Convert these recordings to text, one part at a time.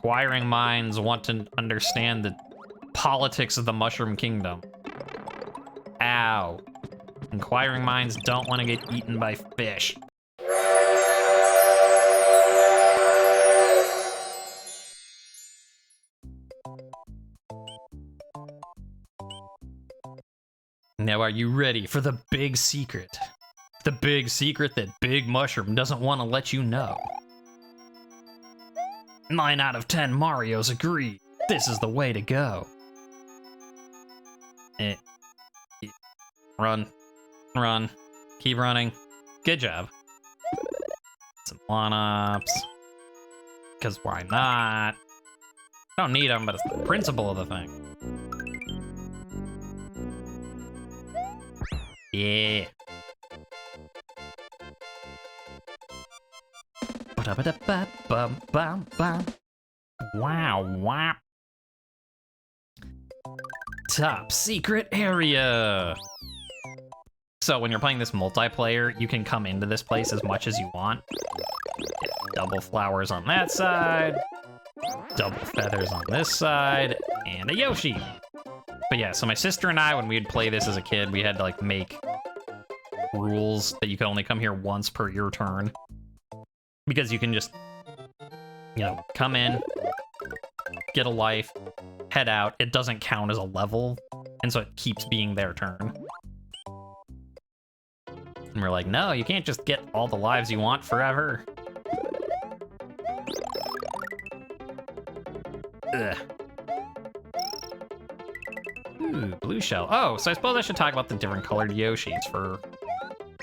Inquiring minds want to understand the politics of the Mushroom Kingdom. Ow. Inquiring minds don't want to get eaten by fish. Now are you ready for the big secret? The big secret that Big Mushroom doesn't want to let you know. 9 out of 10 Marios agree. This is the way to go. Run. Run. Keep running. Good job. Some one-ups. Because why not? Don't need them, but it's the principle of the thing. Yeah. Wow, wow. Top secret area. So when you're playing this multiplayer, you can come into this place as much as you want. Get double flowers on that side, double feathers on this side, and a Yoshi. But yeah, so my sister and I, when we would play this as a kid, we had to like make rules that you can only come here once per your turn. Because you can just, you know, come in, get a life, head out. It doesn't count as a level, and so it keeps being their turn. And we're like, no, you can't just get all the lives you want forever. Ugh. Ooh, blue shell. Oh, so I suppose I should talk about the different colored Yoshis for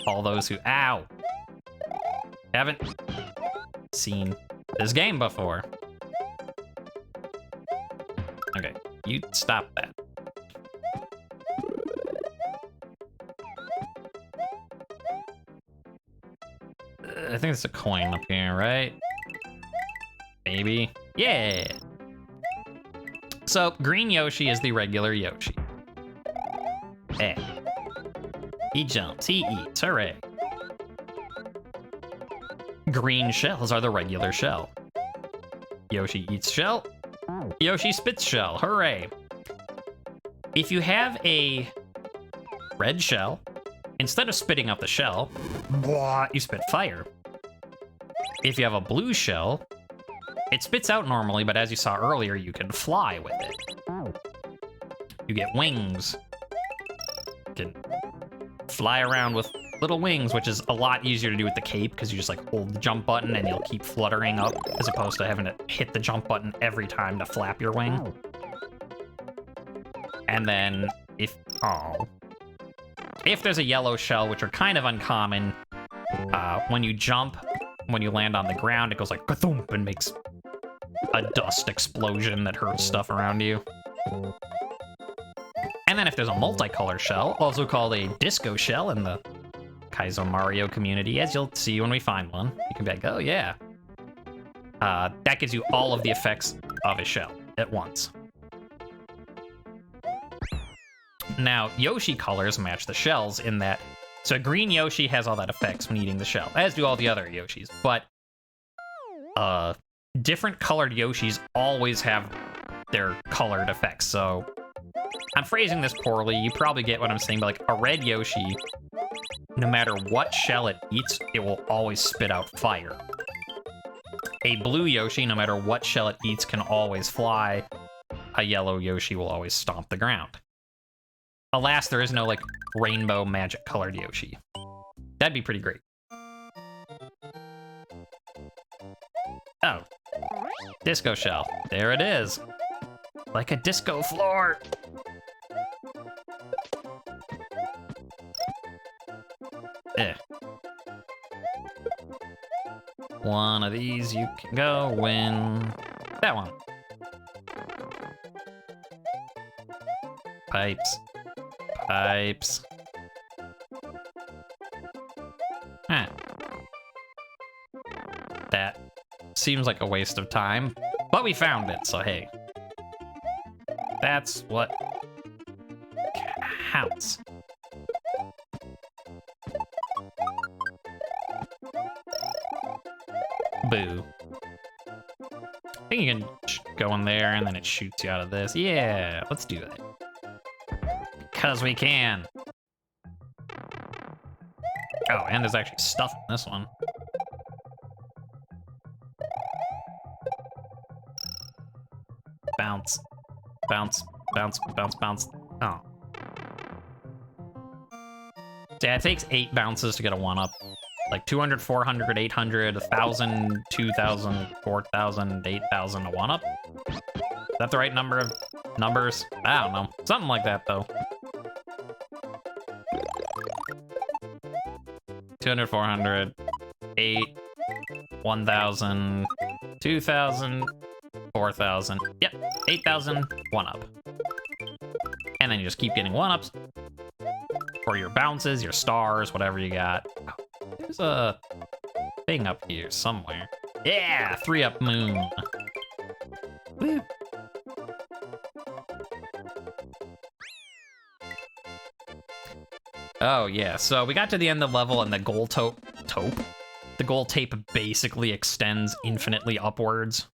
all those who... Ow! Haven't seen this game before. Okay, you stop that. I think it's a coin up here, right? Maybe. Yeah! So, green Yoshi is the regular Yoshi. Eh. He jumps, he eats, hooray. Green shells are the regular shell. Yoshi eats shell. Yoshi spits shell, hooray. If you have a red shell, instead of spitting out the shell, you spit fire. If you have a blue shell, it spits out normally, but as you saw earlier, you can fly with it. You get wings. You can fly around with little wings, which is a lot easier to do with the cape, because you just like hold the jump button and you'll keep fluttering up, as opposed to having to hit the jump button every time to flap your wing. And then if there's a yellow shell, which are kind of uncommon, when you jump, when you land on the ground, it goes like ka-thump and makes a dust explosion that hurts stuff around you. And then if there's a multicolor shell, also called a disco shell in the Kaizo Mario community, as you'll see when we find one, you can be like, oh yeah. That gives you all of the effects of a shell at once. Now, Yoshi colors match the shells in that, so a green Yoshi has all that effects when eating the shell, as do all the other Yoshis, but different colored Yoshis always have their colored effects, so I'm phrasing this poorly, you probably get what I'm saying, but like a red Yoshi, no matter what shell it eats, it will always spit out fire. A blue Yoshi, no matter what shell it eats, can always fly. A yellow Yoshi will always stomp the ground. Alas, there is no, like, rainbow magic colored Yoshi. That'd be pretty great. Oh. Disco shell. There it is. Like a disco floor. Eh. One of these you can go win. That one. Pipes. Pipes. Huh. That seems like a waste of time, but we found it, so hey. That's what counts. Boo. I think you can go in there, and then it shoots you out of this. Yeah, let's do that. Because we can. Oh, and there's actually stuff in this one. Bounce. Bounce. Bounce. Bounce. Bounce. Oh. Yeah, it takes 8 bounces to get a 1-up. Like 200, 400, 800, 1,000, 2,000, 4,000, 8,000 a 1-up. Is that the right number of numbers? I don't know. Something like that, though. 200, 400, 8, 1,000, 2,000, 4,000. Yep, 8,000, 1-up. And then you just keep getting 1-ups. For your bounces, your stars, whatever you got. Oh, there's a thing up here somewhere. Yeah, 3-up moon. Woo. Oh yeah, so we got to the end of the level and the gold taupe? The gold tape basically extends infinitely upwards.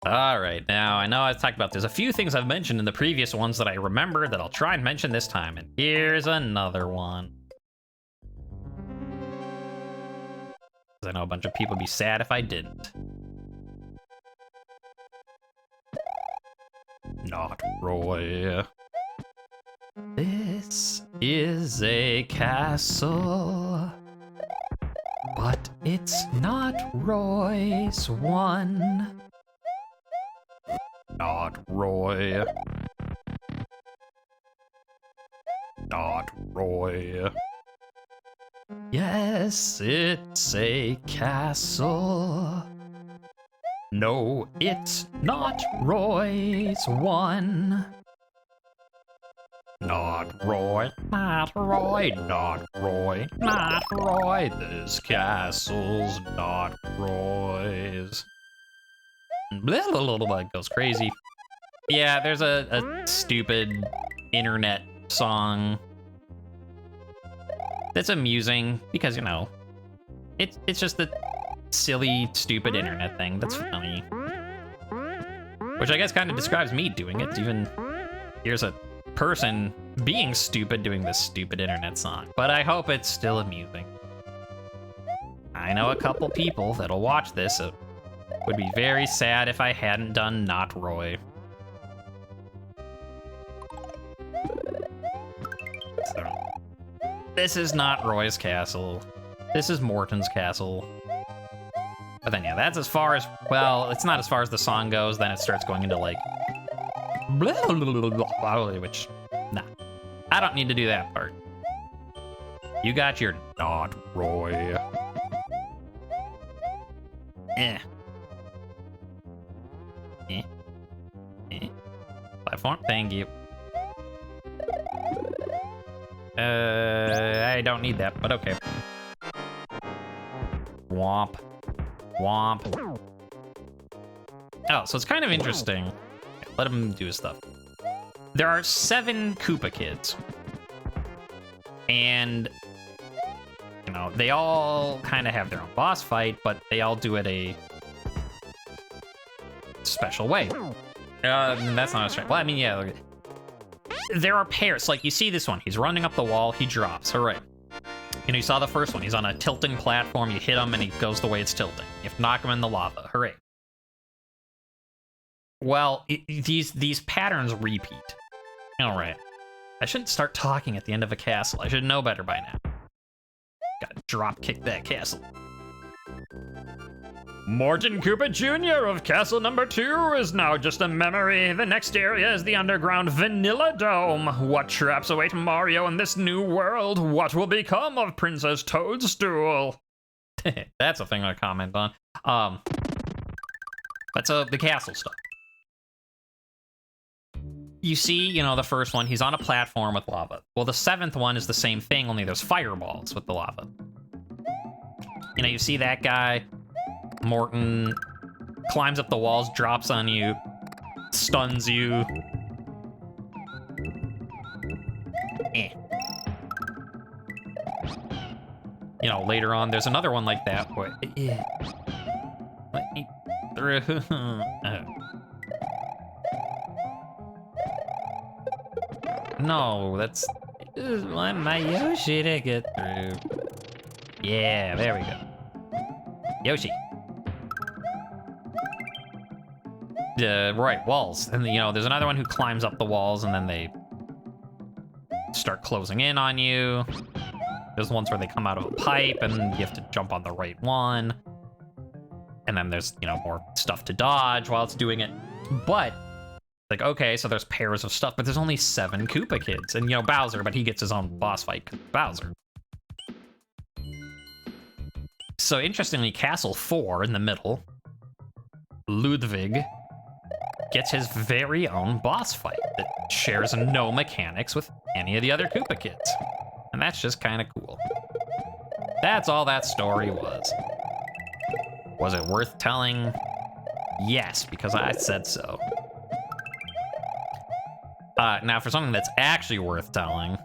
All right, now I know I've talked about there's a few things I've mentioned in the previous ones that I remember that I'll try and mention this time, and here's another one. I know a bunch of people would be sad if I didn't. Not Roy. This is a castle, but it's not Roy's one. Not Roy. Not Roy. Yes, it's a castle. No, it's not Roy's one. Not Roy, not Roy, not Roy, not Roy. This castle's not Roy's. Blah, blah, blah, blah, it goes crazy. Yeah, there's a stupid internet song that's amusing because, you know, it's just a silly, stupid internet thing that's funny. Which I guess kind of describes me doing it. Even here's a person being stupid doing this stupid internet song. But I hope it's still amusing. I know a couple people that'll watch this. So would be very sad if I hadn't done Not Roy. So, this is not Roy's castle. This is Morton's Castle. But then, yeah, that's as far as, well, it's not as far as the song goes. Then it starts going into, like, blah, blah, blah, blah, which, nah. I don't need to do that part. You got your Not Roy. Eh. Platform, thank you. I don't need that, but okay. Womp. Womp. Oh, so it's kind of interesting. Let him do his stuff. There are 7 Koopa Kids. And, you know, they all kind of have their own boss fight, but they all do it a special way. That's not a straight. Well, I mean, yeah. There are pairs. Like, you see this one. He's running up the wall. He drops. Hooray. You know, you saw the first one. He's on a tilting platform. You hit him, and he goes the way it's tilting. You have to knock him in the lava. Hooray. Well, these patterns repeat. All right. I shouldn't start talking at the end of a castle. I should know better by now. Gotta drop kick that castle. Morton Koopa Jr. of Castle Number 2 is now just a memory. The next area is the underground Vanilla Dome. What traps await Mario in this new world? What will become of Princess Toadstool? That's a thing I comment on. That's the castle stuff. You see, you know, the first one, he's on a platform with lava. Well, the 7th one is the same thing, only there's fireballs with the lava. You know, you see that guy, Morton, climbs up the walls, drops on you, stuns you. Eh. You know, later on, there's another one like that. Where, through. No, that's... I just want my Yoshi to get through. Yeah, there we go. Yoshi. Right, walls. And, you know, there's another one who climbs up the walls, and then they start closing in on you. There's ones where they come out of a pipe, and you have to jump on the right one. And then there's, you know, more stuff to dodge while it's doing it. But, like, okay, so there's pairs of stuff, but there's only 7 Koopa Kids. And, you know, Bowser, but he gets his own boss fight, Bowser. So, interestingly, Castle 4 in the middle, Ludwig gets his very own boss fight that shares no mechanics with any of the other Koopa Kids. And that's just kind of cool. That's all that story was. Was it worth telling? Yes, because I said so. Now, for something that's actually worth telling,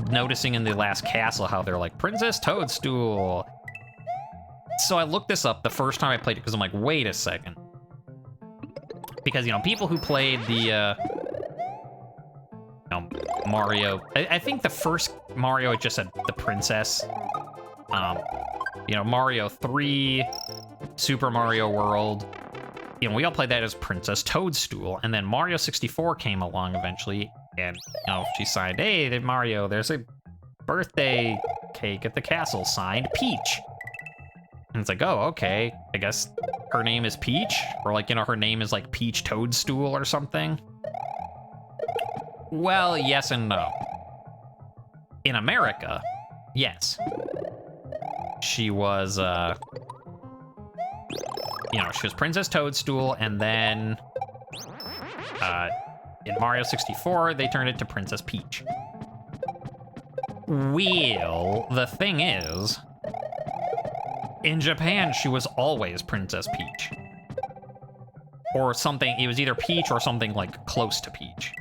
noticing in the last castle how they're like, Princess Toadstool. So I looked this up the first time I played it because I'm like, wait a second. Because, you know, people who played the, Mario, I think the first Mario, it just said the princess. You know, Mario 3, Super Mario World, you know, we all played that as Princess Toadstool, and then Mario 64 came along eventually, and, you know, she signed, hey, Mario, there's a birthday cake at the castle, signed Peach. And it's like, oh, okay, I guess her name is Peach, or like, you know, her name is like Peach Toadstool or something. Well, yes and no. In America, yes. She was, you know, she was Princess Toadstool, and then, in Mario 64, they turned it to Princess Peach. Well, the thing is, in Japan, she was always Princess Peach. Or something, it was either Peach or something like close to Peach.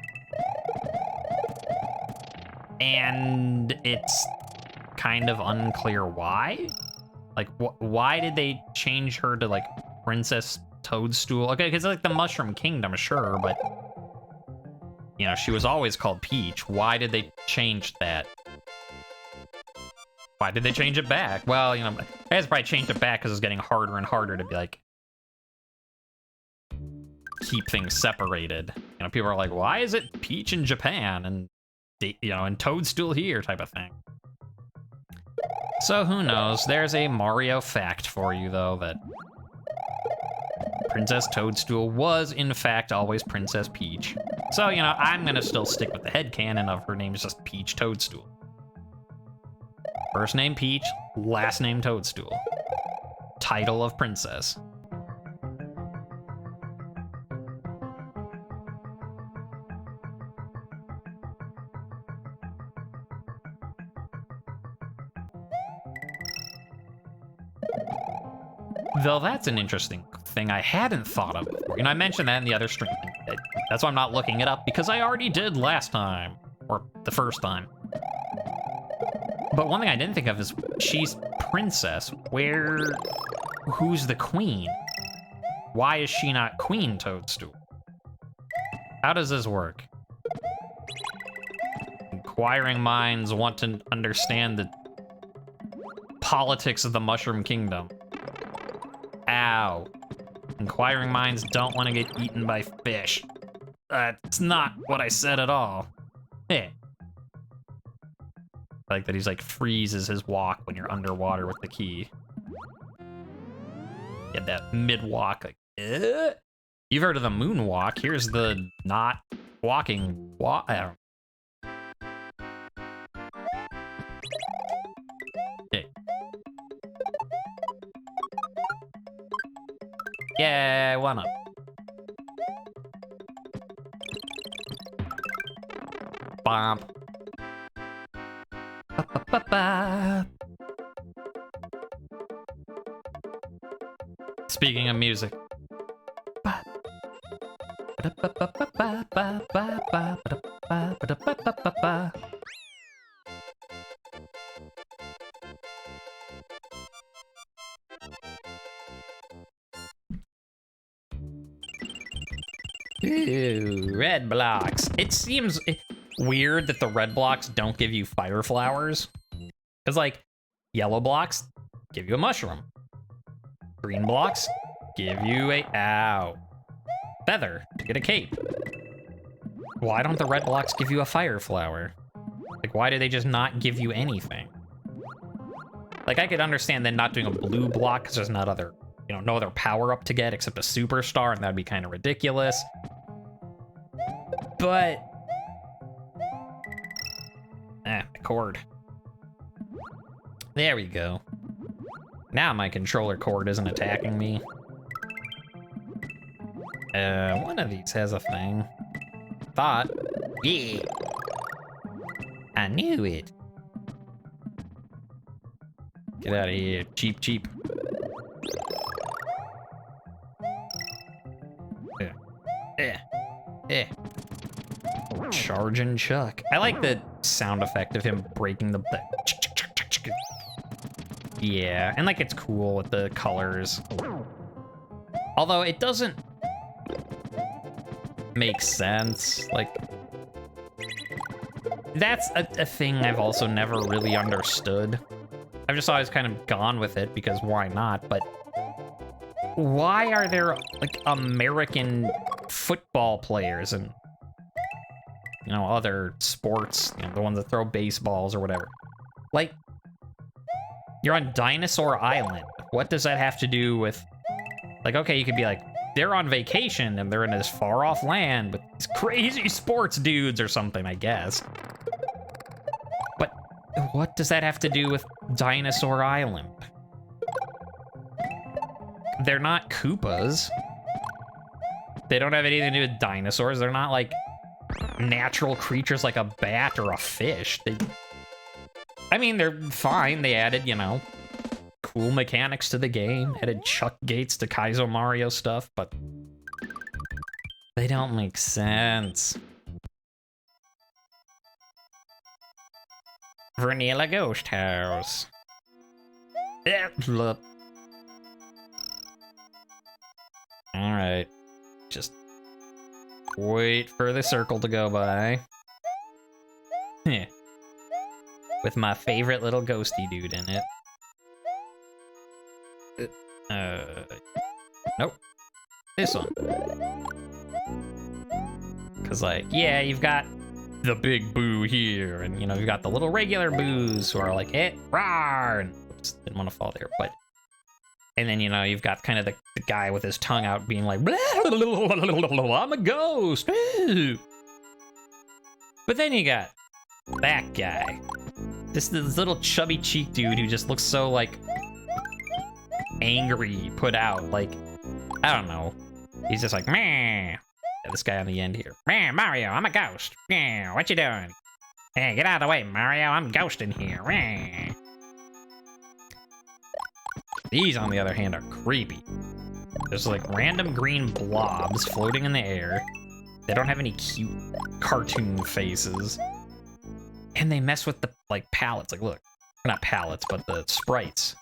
And it's kind of unclear why. Like, why did they change her to, like, Princess Toadstool? Okay, because, like, the Mushroom Kingdom, sure, but, you know, she was always called Peach. Why did they change that? Why did they change it back? Well, you know, I guess probably changed it back because it's getting harder and harder to be, like, keep things separated. You know, people are like, why is it Peach in Japan and, you know, and Toadstool here type of thing? So who knows? There's a Mario fact for you, though, that Princess Toadstool was, in fact, always Princess Peach. So, you know, I'm gonna still stick with the headcanon of her name is just Peach Toadstool. First name Peach, last name Toadstool. Title of Princess. Though that's an interesting thing I hadn't thought of before. You know, I mentioned that in the other stream. That's why I'm not looking it up, because I already did last time. Or the first time. But one thing I didn't think of is, she's princess. Who's the queen? Why is she not Queen Toadstool? How does this work? Inquiring minds want to understand the politics of the Mushroom Kingdom. Ow. Inquiring minds don't want to get eaten by fish. That's not what I said at all. Hey. I like that he's like freezes his walk when you're underwater with the key. Get that mid-walk, like, eh? You've heard of the moonwalk. Here's the not walking walk. Okay. Yeah, one up. Bomb. Ba-ba-ba-ba. Speaking of music. Ooh, red blocks. It seems weird that the red blocks don't give you fire flowers. Because, like, yellow blocks give you a mushroom. Green blocks give you a, feather to get a cape. Why don't the red blocks give you a fire flower? Like, why do they just not give you anything? Like, I could understand them not doing a blue block because there's not other, you know, no other power up to get except a superstar, and that'd be kind of ridiculous. But, the cord. There we go. Now my controller cord isn't attacking me. One of these has a thing. Thought. Yeah. I knew it. Get out of here, cheap, cheap. Charge and chuck. I like the sound effect of him breaking the... Yeah, and like it's cool with the colors. Although it doesn't make sense. Like, that's a thing I've also never really understood. I've just always kind of gone with it because why not? But why are there like American football players and, you know, other sports, you know, the ones that throw baseballs or whatever? Like, you're on Dinosaur Island. What does that have to do with, like, okay, you could be like, they're on vacation and they're in this far off land with these crazy sports dudes or something, I guess. But what does that have to do with Dinosaur Island? They're not Koopas. They don't have anything to do with dinosaurs. They're not like natural creatures like a bat or a fish. I mean, they're fine. They added, you know, cool mechanics to the game, added Chuck Gates to Kaizo Mario stuff, but they don't make sense. Vanilla Ghost House. Alright. Just wait for the circle to go by. Yeah. With my favorite little ghosty dude in it. Nope. This one. Cause like, yeah, you've got the big boo here, and you know, you've got the little regular boos who are like, rawr, and oops, didn't want to fall there, but, and then, you know, you've got kind of the guy with his tongue out being like, I'm a ghost. But then you got that guy. This little chubby cheek dude who just looks so, like, angry, put out. Like, I don't know. He's just like, meh. Yeah, this guy on the end here. Man, Mario, I'm a ghost. Yeah, what you doing? Hey, get out of the way, Mario. I'm ghosting here. Meh. These, on the other hand, are creepy. There's, like, random green blobs floating in the air. They don't have any cute cartoon faces. And they mess with the, like, palettes. Like, look. Not palettes, but the sprites.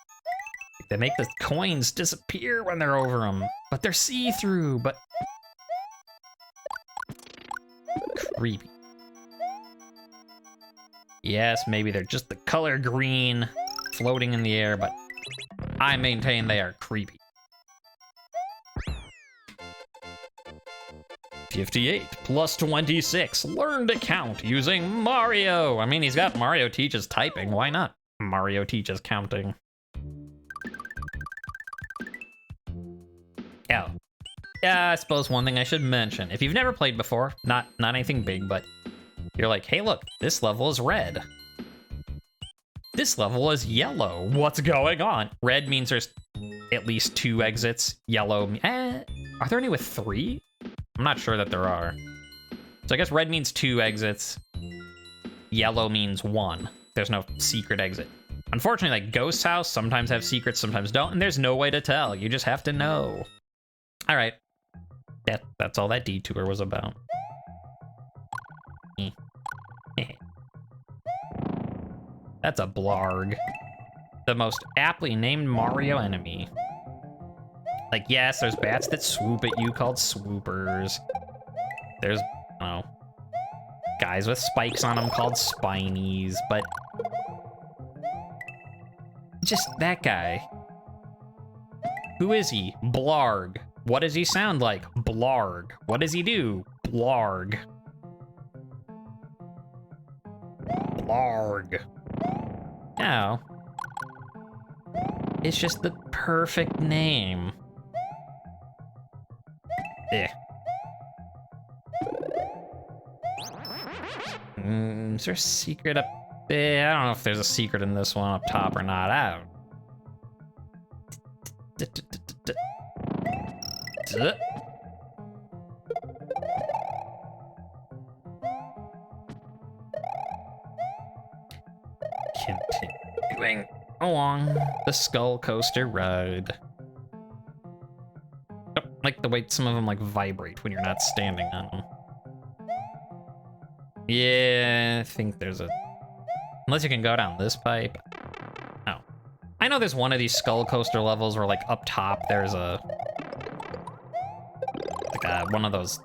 They make the coins disappear when they're over them. But they're see-through, but... creepy. Yes, maybe they're just the color green floating in the air, but I maintain they are creepy. 58 plus 26. Learn to count using Mario. I mean, he's got Mario teaches typing. Why not? Mario teaches counting. Oh. Yeah, I suppose one thing I should mention. If you've never played before, not anything big, but you're like, hey, look, this level is red. This level is yellow. What's going on? Red means there's at least 2 exits. Yellow, are there any with 3? I'm not sure that there are. So I guess red means 2 exits. Yellow means 1. There's no secret exit. Unfortunately, like Ghost House sometimes have secrets, sometimes don't, and there's no way to tell. You just have to know. All right. That's all that detour was about. That's a blarg. The most aptly named Mario enemy. Like, yes, there's bats that swoop at you called swoopers. There's, I don't know, guys with spikes on them called spinies, but just that guy. Who is he? Blarg. What does he sound like? Blarg. What does he do? Blarg. Blarg. No. It's just the perfect name. Eh. Is there a secret up there? I don't know if there's a secret in this one up top or not. I don't. Continuing along the skull coaster ride. I don't like the way some of them like vibrate when you're not standing on them. Yeah, I think there's a... Unless you can go down this pipe. Oh. I know there's one of these skull coaster levels where like up top there's a... Like one of those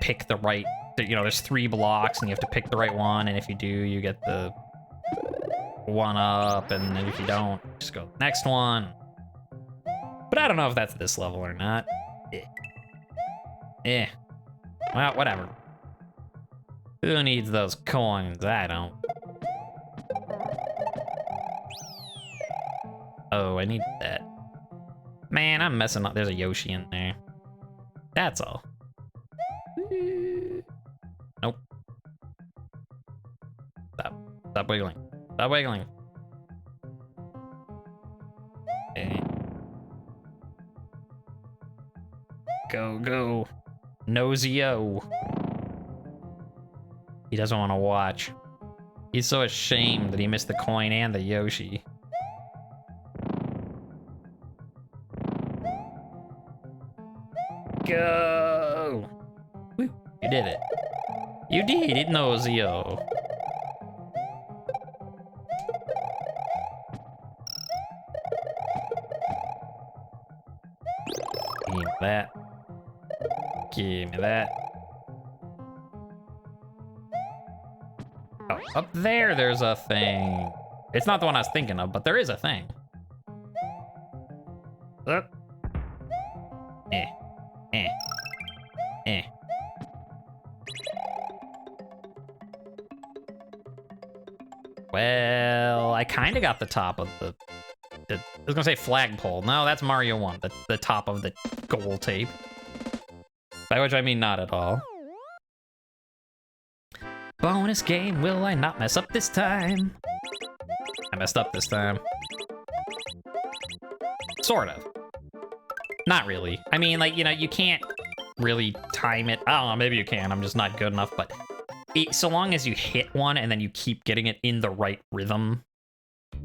pick the right... You know, there's 3 blocks and you have to pick the right one, and if you do, you get the one up, and then if you don't, just go to the next one. But I don't know if that's this level or not. Well, whatever. Who needs those coins? I don't. Oh, I need that. Man, I'm messing up. There's a Yoshi in there. That's all. Nope. Stop wiggling. Stop wiggling. Okay. Go. Nosy-o. He doesn't want to watch. He's so ashamed that he missed the coin and the Yoshi. Go! Woo, you did it. You did it, Nosy-o. Give me that. Give me that. Oh, up there's a thing. It's not the one I was thinking of, but there is a thing. Up. Well, I kind of got the top of the I was gonna say flagpole. No, that's Mario 1. The top of the goal tape. By which I mean not at all. Bonus game, will I not mess up this time? I messed up this time. Sort of. Not really. I mean, like, you know, you can't really time it. I don't know, maybe you can. I'm just not good enough, but so long as you hit one and then you keep getting it in the right rhythm,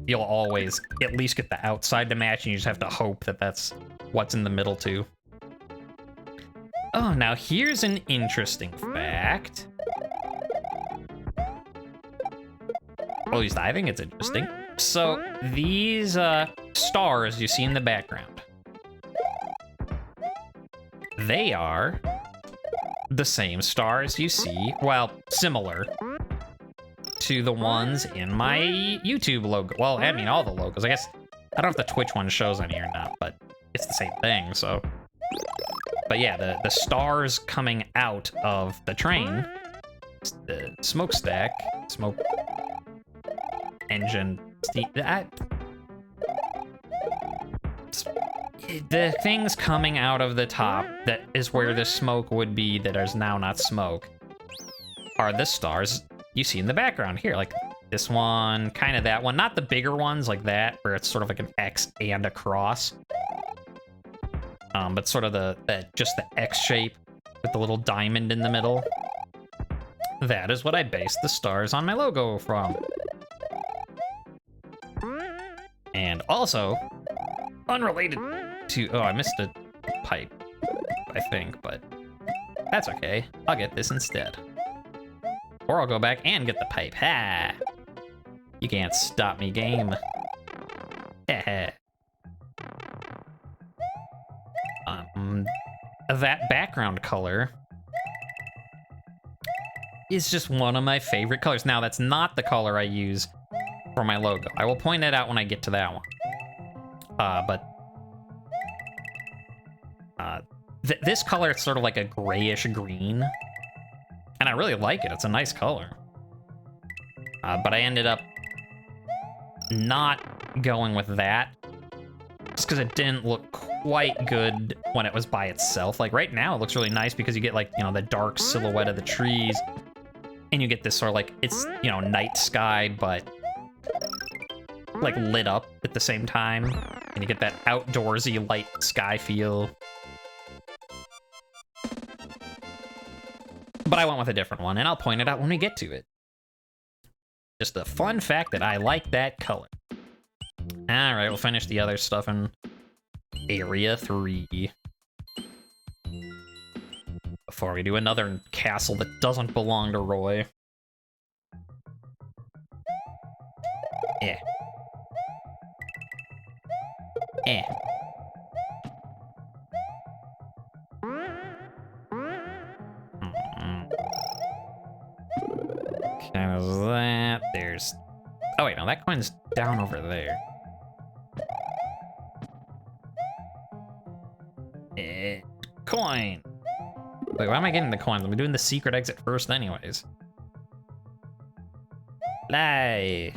you'll always at least get the outside to match, and you just have to hope that that's what's in the middle too. Oh, now here's an interesting fact. At least I think it's interesting. So these stars you see in the background, they are the same stars you see, well, similar to the ones in my YouTube logo. Well, I mean, all the logos. I guess, I don't know if the Twitch one shows any or not, but it's the same thing, so. But yeah, the stars coming out of the train, the smokestack, smoke engine, the things coming out of the top that is where the smoke would be that is now not smoke are the stars you see in the background here, like this one, kind of that one, not the bigger ones like that where it's sort of like an X and a cross, but sort of just the X shape with the little diamond in the middle. That is what I based the stars on my logo from. And also, unrelated to... Oh, I missed a pipe, I think, but that's okay. I'll get this instead. Or I'll go back and get the pipe. Ha! You can't stop me, game. Ha. That background color is just one of my favorite colors. Now, that's not the color I use for my logo. I will point it out when I get to that one. This color, it's sort of like a grayish green. And I really like it. It's a nice color. But I ended up not going with that. Just because it didn't look quite good when it was by itself. Like right now, it looks really nice because you get like, you know, the dark silhouette of the trees. And you get this sort of like, it's, you know, night sky, but like lit up at the same time. And you get that outdoorsy light sky feel. But I went with a different one, and I'll point it out when we get to it. Just a fun fact that I like that color. Alright, we'll finish the other stuff in Area 3. Before we do another castle that doesn't belong to Roy. Eh. Eh. Kind of that. There's... Oh, wait, no, that coin's down over there. Coin! Wait, why am I getting the coins? I'm doing the secret exit first anyways. Lie.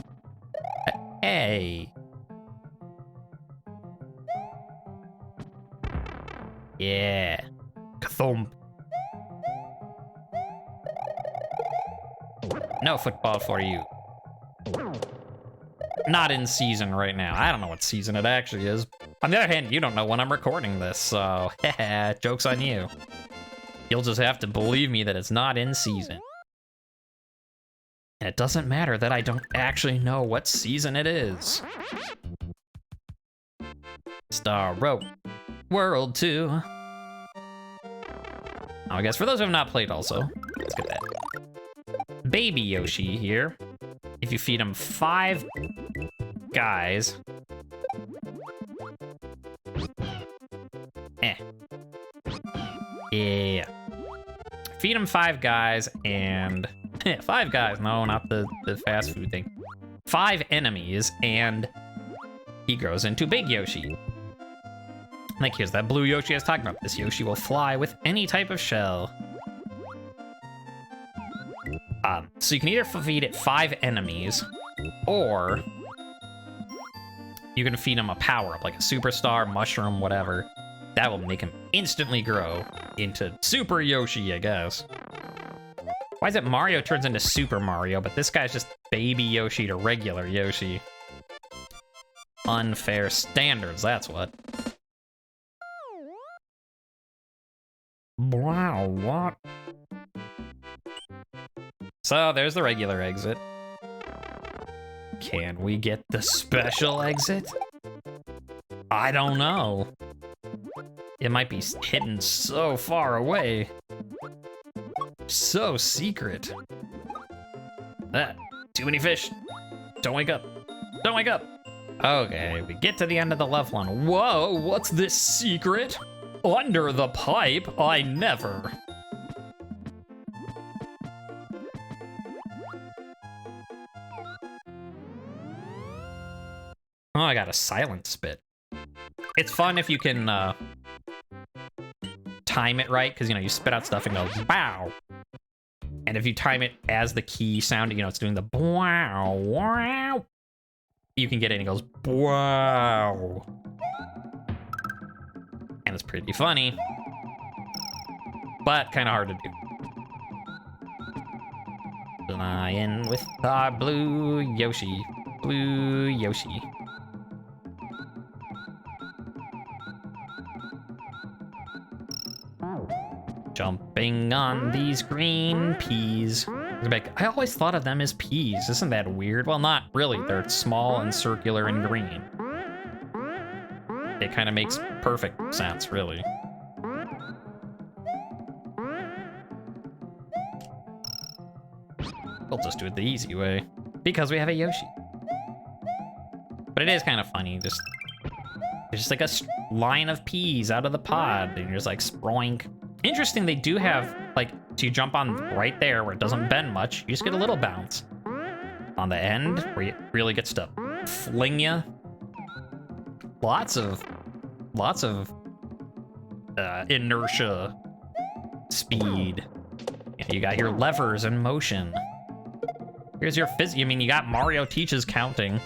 Hey. Yeah. Kathump. No football for you. Not in season right now. I don't know what season it actually is. On the other hand, you don't know when I'm recording this, so joke's on you. You'll just have to believe me that it's not in season. And it doesn't matter that I don't actually know what season it is. Star Road World 2. Oh, I guess for those who have not played also, let's get that. Baby Yoshi here. If you feed him 5 guys. Yeah. Feed him 5 guys and 5 guys. No, not the fast food thing. 5 enemies and he grows into Big Yoshi. Like here's that blue Yoshi I was talking about. This Yoshi will fly with any type of shell. So you can either feed it 5 enemies, or you can feed him a power-up, like a superstar, mushroom, whatever. That will make him instantly grow into Super Yoshi, I guess. Why is it Mario turns into Super Mario, but this guy's just baby Yoshi to regular Yoshi? Unfair standards, that's what. Wow, what? So there's the regular exit. Can we get the special exit? I don't know. It might be hidden so far away. So secret. Too many fish. Don't wake up. Don't wake up. Okay, we get to the end of the level and whoa, what's this secret? Under the pipe? I never. Oh, I got a silent spit. It's fun if you can time it right, because, you know, you spit out stuff and goes, bow. And if you time it as the key sound, you know, it's doing the wow, wow. You can get it and it goes, wow. And it's pretty funny, but kind of hard to do. Flying with our blue Yoshi. Blue Yoshi. Jumping on these green peas. I always thought of them as peas. Isn't that weird? Well, not really. They're small and circular and green. It kind of makes perfect sense, really. We'll just do it the easy way. Because we have a Yoshi. But it is kind of funny. There's just like a line of peas out of the pod. And you're just like, sproink. Interesting, they do have, like, so you jump on right there where it doesn't bend much. You just get a little bounce. On the end, where it really gets to fling you. Lots of inertia, speed. You got your levers in motion. Here's your I mean, you got Mario teaches counting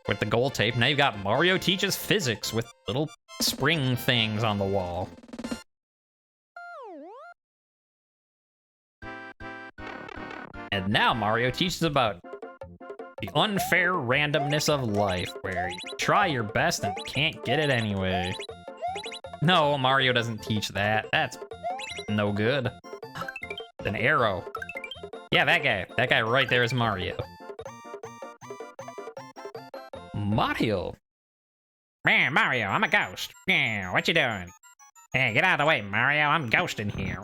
with the gold tape. Now you got Mario teaches physics with little spring things on the wall. And now Mario teaches about the unfair randomness of life, where you try your best and can't get it anyway. No, Mario doesn't teach that. That's no good. An arrow. Yeah, that guy. That guy right there is Mario. Mario. Man, Mario, I'm a ghost. Yeah, what you doing? Hey, get out of the way, Mario. I'm ghosting here.